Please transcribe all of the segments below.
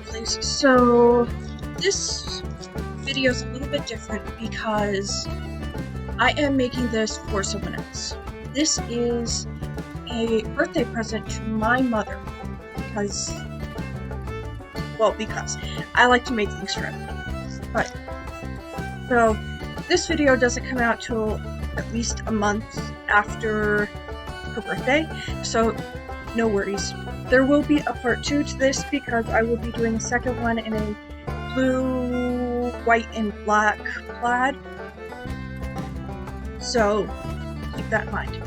lovelies. So this video is a little bit different because I am making this for someone else. This is a birthday present to my mother because I like to make things for everyone. But so this video doesn't come out till at least a month after her birthday, so no worries. There will be a part 2 to this because I will be doing a second one in a blue, white, and black plaid. So keep that in mind.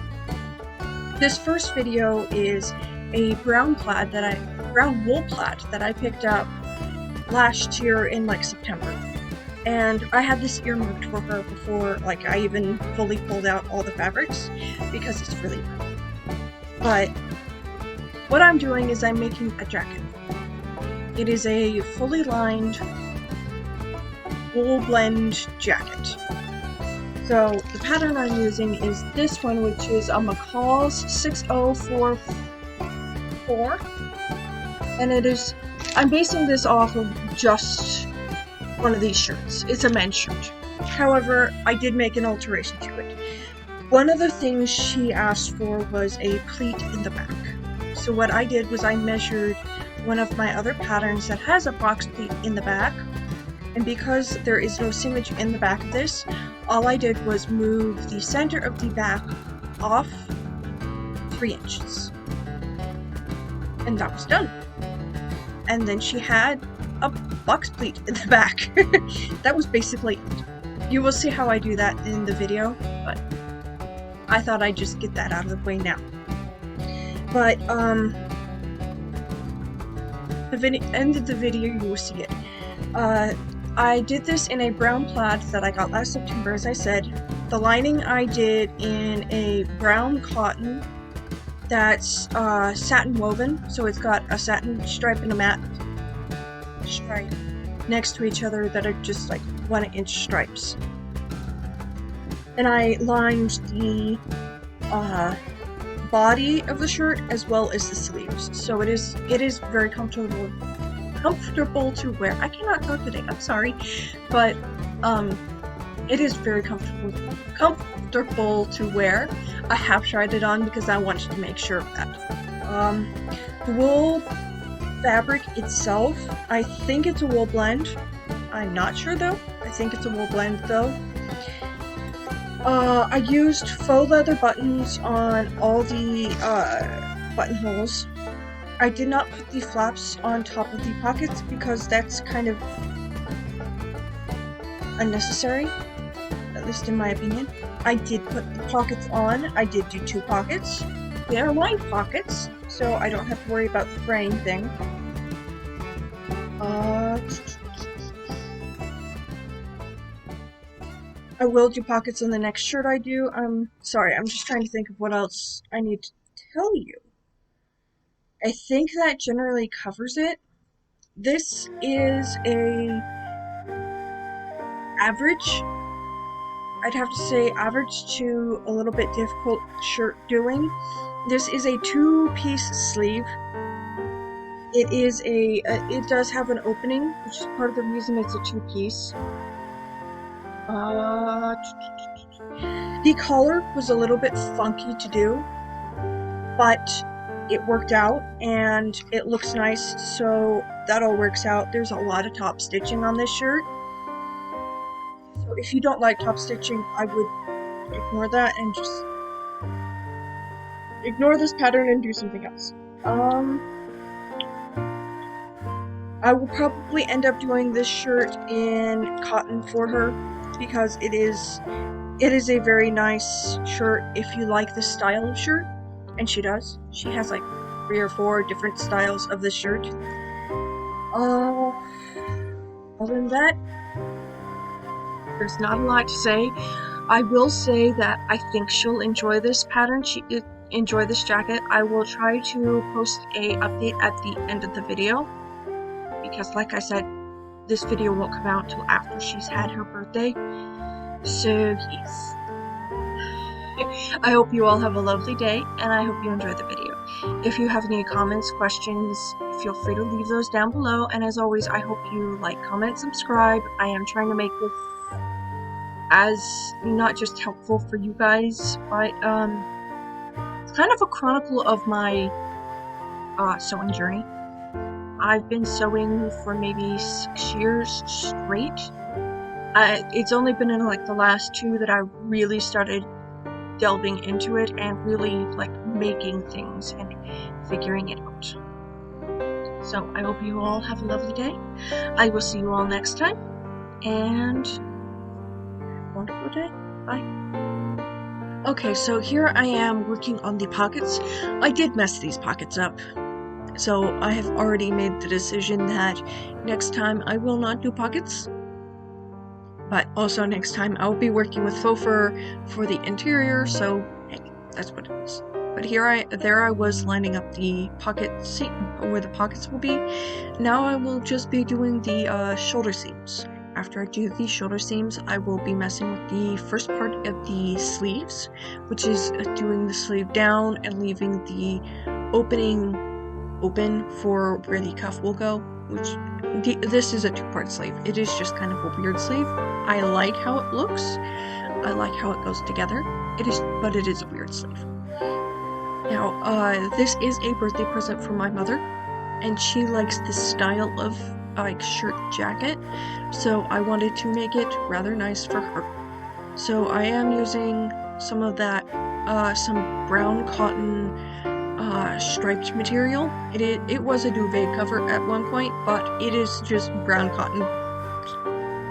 This first video is a brown wool plaid that I picked up last year in like September. And I had this earmarked for her before I even fully pulled out all the fabrics because it's really pretty. But what I'm doing is I'm making a jacket. It is a fully lined wool blend jacket. So the pattern I'm using is this one, which is a McCall's 6044, and I'm basing this off of just one of these shirts. It's a men's shirt. However, I did make an alteration to it. One of the things she asked for was a pleat in the back. So what I did was I measured one of my other patterns that has a box pleat in the back, and because there is no seamage in the back of this, all I did was move the center of the back off 3 inches. And that was done. And then she had a box pleat in the back. That was basically it. You will see how I do that in the video, but I thought I'd just get that out of the way now. But the end of the video you will see it. I did this in a brown plaid that I got last September, as I said. The lining I did in a brown cotton that's satin woven, so it's got a satin stripe and a matte stripe next to each other that are just like 1-inch stripes. And I lined the body of the shirt as well as the sleeves, so it is very comfortable to wear. I cannot talk today, I'm sorry, but it is very comfortable to wear. I have tried it on because I wanted to make sure of that. The wool fabric itself, I think it's a wool blend. I'm not sure though. I think it's a wool blend though. I used faux leather buttons on all the buttonholes. I did not put the flaps on top of the pockets because that's kind of unnecessary, at least in my opinion. I did put the pockets on. I did do 2 pockets. They are lined pockets, so I don't have to worry about the fraying thing. I will do pockets on the next shirt I do. Sorry, I'm just trying to think of what else I need to tell you. I think that generally covers it. This is a average. I'd have to say average to a little bit difficult shirt doing. This is a 2-piece sleeve. It does have an opening, which is part of the reason it's a 2-piece. The collar was a little bit funky to do, but it worked out and it looks nice, so that all works out. There's a lot of top stitching on this shirt, so if you don't like top stitching, I would ignore that and just ignore this pattern and do something else. I will probably end up doing this shirt in cotton for her because it is a very nice shirt if you like this style of shirt. And she does. She has like 3 or 4 different styles of this shirt. Other than that, there's not a lot to say. I will say that I think she'll enjoy this pattern. Enjoy this jacket. I will try to post a update at the end of the video because, like I said, this video won't come out until after she's had her birthday. So yes. I hope you all have a lovely day, and I hope you enjoy the video. If you have any comments, questions, feel free to leave those down below. And as always, I hope you like, comment, subscribe. I am trying to make this as not just helpful for you guys, but it's kind of a chronicle of my sewing journey. I've been sewing for maybe 6 years straight. It's only been in like the last 2 that I really started delving into it and really like making things and figuring it out. So I hope you all have a lovely day. I will see you all next time, and wonderful day. Bye. Okay, so here I am working on the pockets. I did mess these pockets up, so I have already made the decision that next time I will not do pockets. But also next time I'll be working with faux fur for the interior, so hey, that's what it is. But there I was lining up the pocket seam where the pockets will be. Now I will just be doing the shoulder seams. After I do the shoulder seams, I will be messing with the first part of the sleeves, which is doing the sleeve down and leaving the opening open for where the cuff will go. This is a 2-part sleeve. It is just kind of a weird sleeve. I like how it looks. I like how it goes together. But it is a weird sleeve. Now, this is a birthday present from my mother, and she likes this style of like shirt jacket, so I wanted to make it rather nice for her. So I am using some of that, some brown cotton striped material. It was a duvet cover at one point, but it is just brown cotton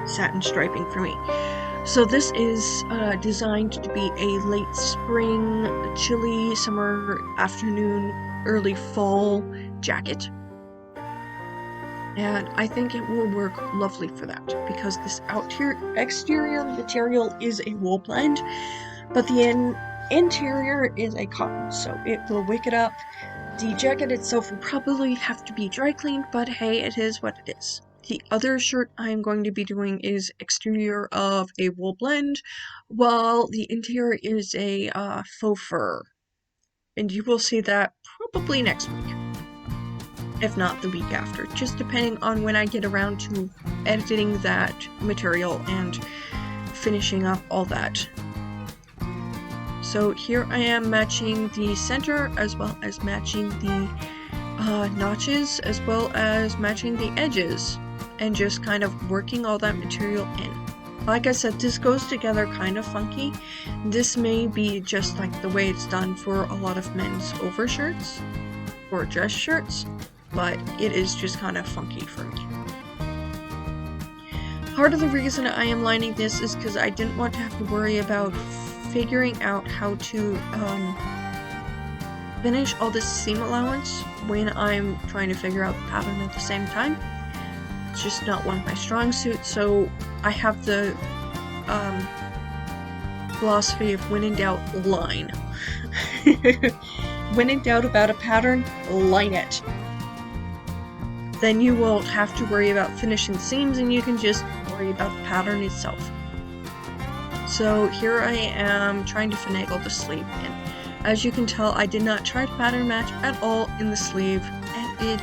satin striping for me. So this is designed to be a late spring, chilly summer afternoon, early fall jacket. And I think it will work lovely for that, because this exterior material is a wool blend, but the interior is a cotton, so it will wick it up. The jacket itself will probably have to be dry cleaned, but hey, it is what it is. The other shirt I'm going to be doing is exterior of a wool blend, while the interior is a faux fur. And you will see that probably next week, if not the week after, just depending on when I get around to editing that material and finishing up all that. So here I am matching the center, as well as matching the notches, as well as matching the edges, and just kind of working all that material in. Like I said, this goes together kind of funky. This may be just like the way it's done for a lot of men's overshirts or dress shirts, but it is just kind of funky for me. Part of the reason I am lining this is because I didn't want to have to worry about figuring out how to finish all this seam allowance when I'm trying to figure out the pattern at the same time. It's just not one of my strong suits, so I have the philosophy of when in doubt, line. When in doubt about a pattern, line it. Then you won't have to worry about finishing seams, and you can just worry about the pattern itself. So here I am trying to finagle the sleeve in. As you can tell, I did not try to pattern match at all in the sleeve, and it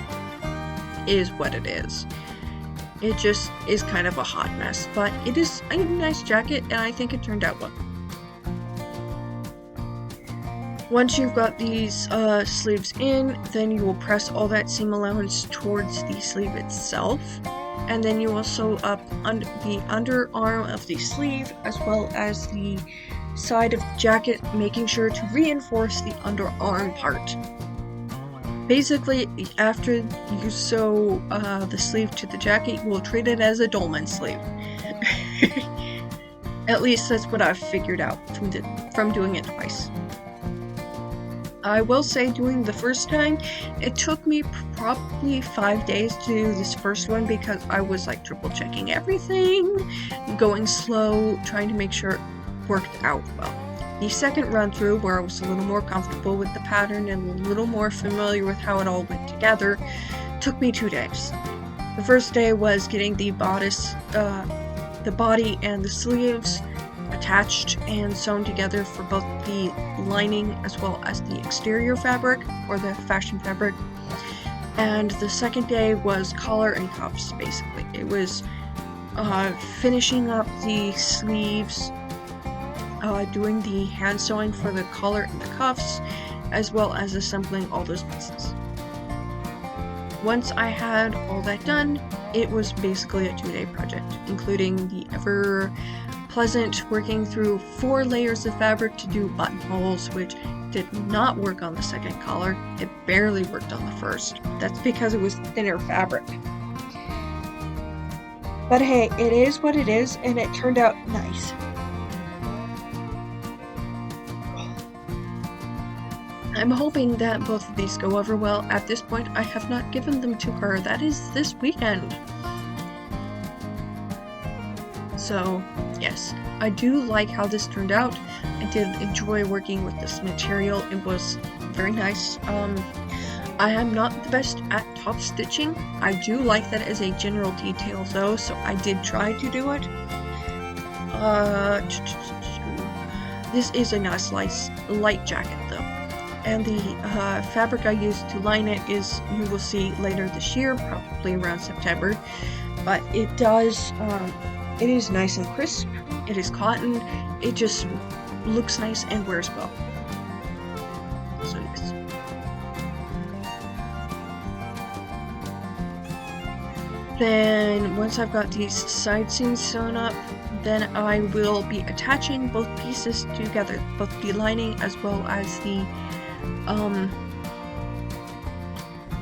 is what it is. It just is kind of a hot mess, but it is a nice jacket, and I think it turned out well. Once you've got these sleeves in, then you will press all that seam allowance towards the sleeve itself, and then you will sew up the underarm of the sleeve as well as the side of the jacket, making sure to reinforce the underarm part. Basically, after you sew the sleeve to the jacket, you will treat it as a dolman sleeve. At least that's what I've figured out from doing it twice. I will say, doing the first time, it took me probably 5 days to do this first one because I was like triple checking everything, going slow, trying to make sure it worked out well. The second run through, where I was a little more comfortable with the pattern and a little more familiar with how it all went together, took me 2 days. The first day was getting the bodice, the body and the sleeves attached and sewn together for both the lining as well as the exterior fabric, or the fashion fabric. And the second day was collar and cuffs, basically. It was finishing up the sleeves, doing the hand sewing for the collar and the cuffs, as well as assembling all those pieces. Once I had all that done, it was basically a 2-day project, including the ever pleasant working through 4 layers of fabric to do buttonholes, which did not work on the second collar. It barely worked on the first. That's because it was thinner fabric. But hey, it is what it is, and it turned out nice. I'm hoping that both of these go over well. At this point, I have not given them to her. That is this weekend. So, yes, I do like how this turned out. I did enjoy working with this material. It was very nice. I am not the best at top stitching. I do like that as a general detail though, so I did try to do it. This is a nice light jacket though. And the fabric I used to line it is, you will see later this year, probably around September. But it does, it is nice and crisp. It is cotton. It just looks nice and wears well. So yes. Then once I've got these side seams sewn up, then I will be attaching both pieces together, both the lining as well as the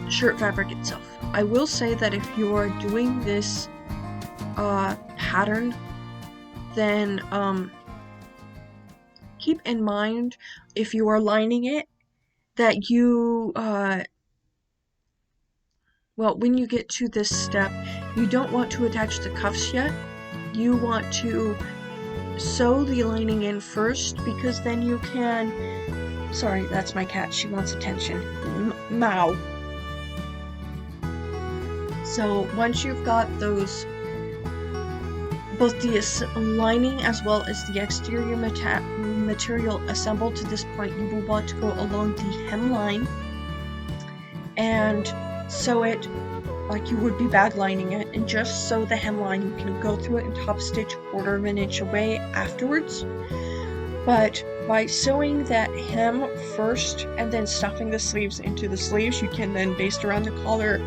shirt fabric itself. I will say that if you are doing this pattern, then keep in mind, if you are lining it, that you well, when you get to this step, you don't want to attach the cuffs yet. You want to sew the lining in first, because then you can... Sorry, that's my cat. She wants attention. Meow. So once you've got those, both the lining as well as the exterior material assembled to this point, you will want to go along the hemline and sew it like you would be bag lining it, and just sew the hemline. You can go through it and top stitch 1/4 of an inch away afterwards. But by sewing that hem first and then stuffing the sleeves into the sleeves, you can then baste around the collar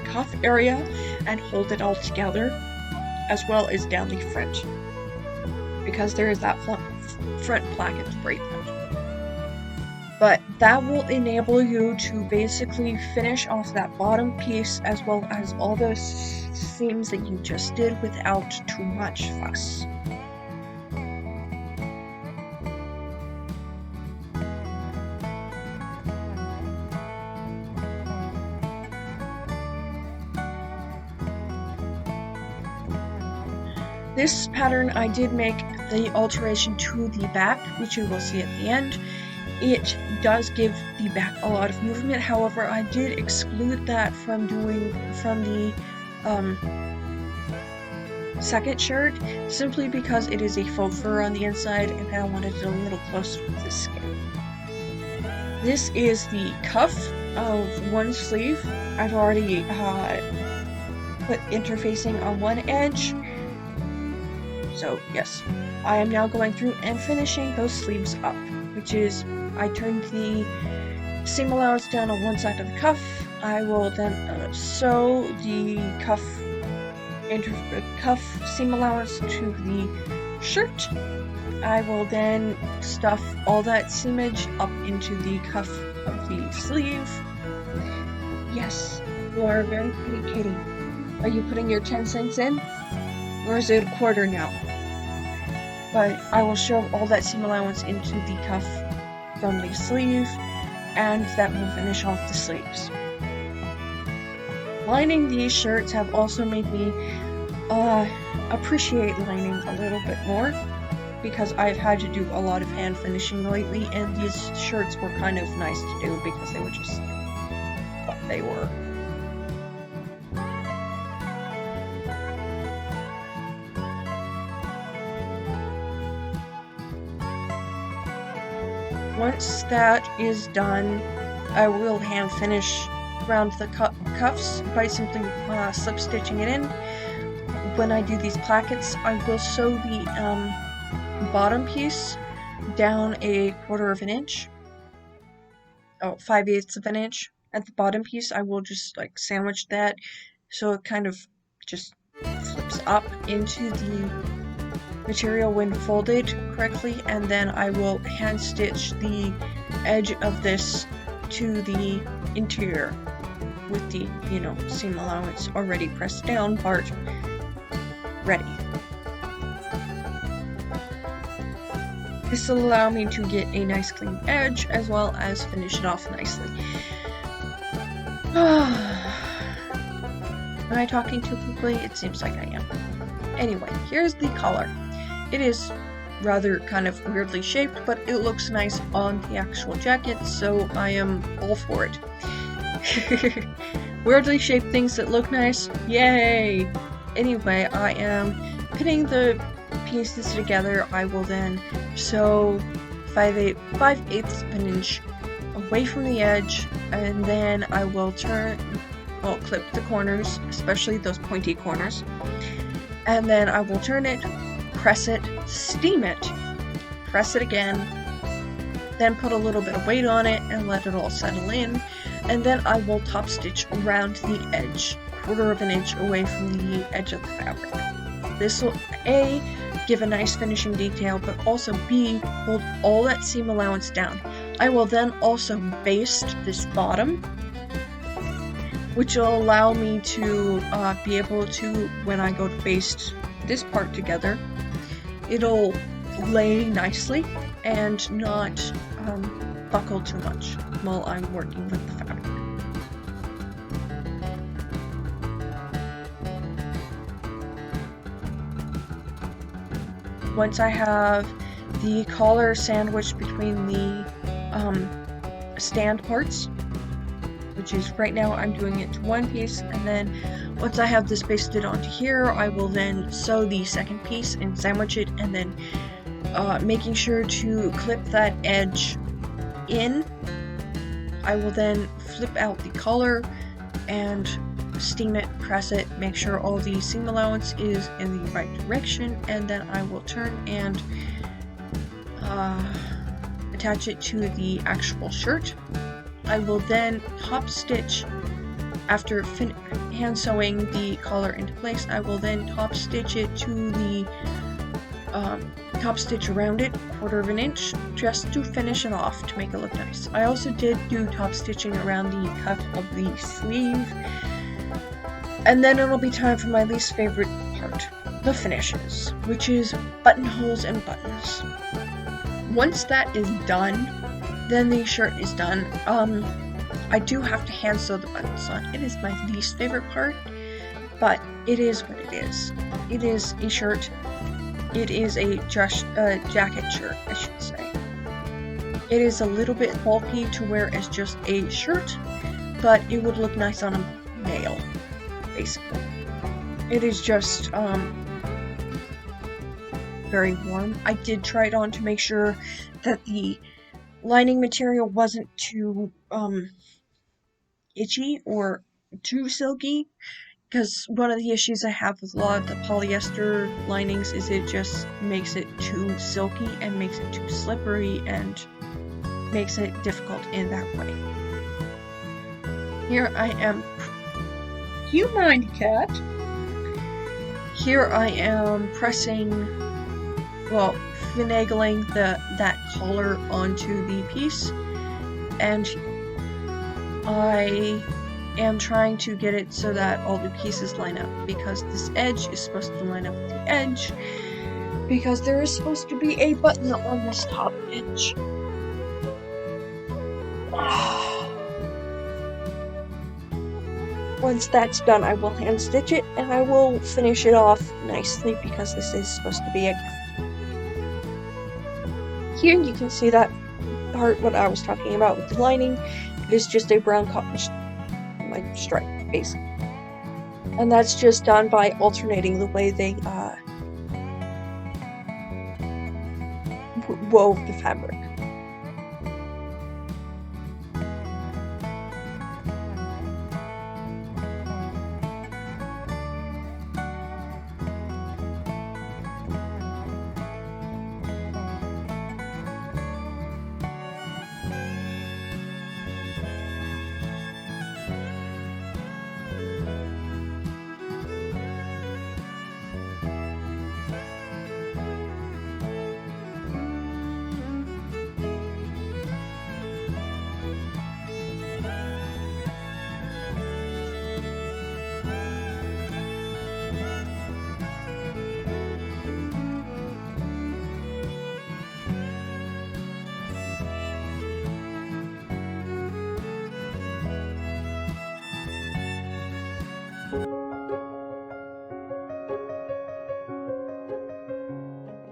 cuff area and hold it all together, as well as down the front, because there is that front placket to braid that. But that will enable you to basically finish off that bottom piece as well as all those seams that you just did without too much fuss. This pattern, I did make the alteration to the back, which you will see at the end. It does give the back a lot of movement. However, I did exclude that from the second shirt, simply because it is a faux fur on the inside and I wanted it a little closer to the skin. This is the cuff of one sleeve. I've already put interfacing on one edge. So yes, I am now going through and finishing those sleeves up, which is, I turned the seam allowance down on one side of the cuff. I will then sew the cuff seam allowance to the shirt. I will then stuff all that seamage up into the cuff of the sleeve. Yes, you are a very pretty kitty. Are you putting your 10 cents in? Or is it a 1/4 now? But I will shove all that seam allowance into the cuff from the sleeve, and that will finish off the sleeves. Lining these shirts have also made me appreciate lining a little bit more, because I've had to do a lot of hand finishing lately, and these shirts were kind of nice to do because they were just what they were. Once that is done, I will hand finish around the cuffs by simply slip stitching it in. When I do these plackets, I will sew the bottom piece down 1/4 of an inch. 5/8 of an inch. At the bottom piece, I will just like sandwich that so it kind of just flips up into the material when folded correctly, and then I will hand stitch the edge of this to the interior with the, seam allowance already pressed down part ready. This will allow me to get a nice clean edge as well as finish it off nicely. Am I talking too quickly? It seems like I am. Anyway, here's the collar. It is rather kind of weirdly shaped, but it looks nice on the actual jacket, so I am all for it. Weirdly shaped things that look nice, yay! Anyway, I am pinning the pieces together. I will then sew 5/8 of an inch away from the edge, and then I will clip the corners, especially those pointy corners, and then I will turn it, press it, steam it, press it again, then put a little bit of weight on it and let it all settle in, and then I will top stitch around the edge, 1/4 of an inch away from the edge of the fabric. This will A, give a nice finishing detail, but also B, hold all that seam allowance down. I will then also baste this bottom, which will allow me to be able to, when I go to baste this part together, it'll lay nicely and not buckle too much while I'm working with the fabric. Once I have the collar sandwiched between the stand parts, which is right now I'm doing it to one piece, and then once I have this basted onto here, I will then sew the second piece and sandwich it, and then making sure to clip that edge in. I will then flip out the collar and steam it, press it, make sure all the seam allowance is in the right direction, and then I will turn and attach it to the actual shirt. I will then top stitch, after hand sewing the collar into place, I will then top stitch it to the top stitch around it, 1/4 of an inch, just to finish it off to make it look nice. I also did do top stitching around the cut of the sleeve, and then it'll be time for my least favorite part, the finishes, which is buttonholes and buttons. Once that is done, then the shirt is done. I do have to hand sew the buttons on. It is my least favorite part, but it is what it is. It is a shirt. It is a jacket shirt, I should say. It is a little bit bulky to wear as just a shirt, but it would look nice on a male, basically. It is just very warm. I did try it on to make sure that the lining material wasn't too itchy or too silky, because one of the issues I have with a lot of the polyester linings is it just makes it too silky and makes it too slippery and makes it difficult in that way. Here I am. You mind, cat? Here I am pressing, finagling that collar onto the piece, and I am trying to get it so that all the pieces line up, because this edge is supposed to line up with the edge, because there is supposed to be a button on this top edge. Once that's done, I will hand stitch it, and I will finish it off nicely, because this is supposed to be a gift. Here you can see that part, what I was talking about with the lining. It is just a brown cotton stripe, basically. And that's just done by alternating the way they wove the fabric.